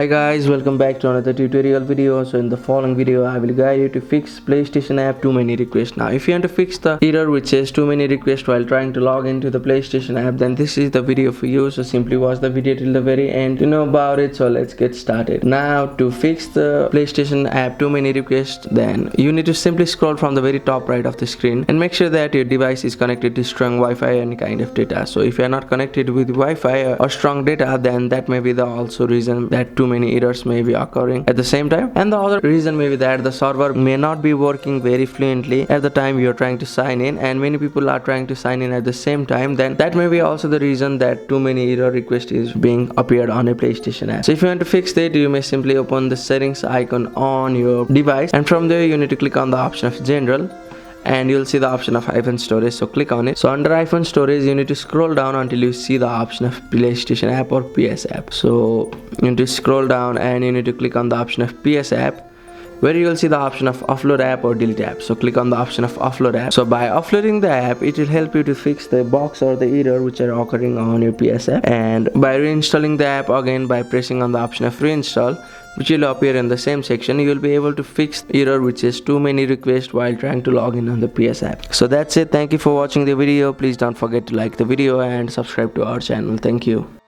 Hi guys, welcome back to another tutorial video. So in the following video I will guide you to fix PlayStation app too many requests. Now if you want to fix the error which says too many requests while trying to log into the PlayStation app, then this is the video for you. So simply watch the video till the very end to know about it. So let's get started. Now to fix the PlayStation app too many requests, then you need to simply scroll from the very top right of the screen and make sure that your device is connected to strong Wi-Fi and kind of data. So if you are not connected with Wi-Fi or strong data, then that may be the also reason that too many errors may be occurring at the same time. And the other reason may be that the server may not be working very fluently at the time you're trying to sign in, and many people are trying to sign in at the same time. Then that may be also the reason that too many error request is being appeared on a PlayStation app. So if you want to fix that, you may simply open the settings icon on your device, and from there you need to click on the option of general, and you'll see the option of iPhone storage. So click on it. So under iPhone storage you need to scroll down until you see the option of PlayStation app or PS app. So you need to scroll down and you need to click on the option of PS app, where you will see the option of offload app or delete app. So click on the option of offload app. So by offloading the app, it will help you to fix the box or the error which are occurring on your PS app. And by reinstalling the app again by pressing on the option of reinstall, which will appear in the same section, you will be able to fix the error which is too many requests while trying to log in on the PS app. So that's it. Thank you for watching the video. Please don't forget to like the video and subscribe to our channel. Thank you.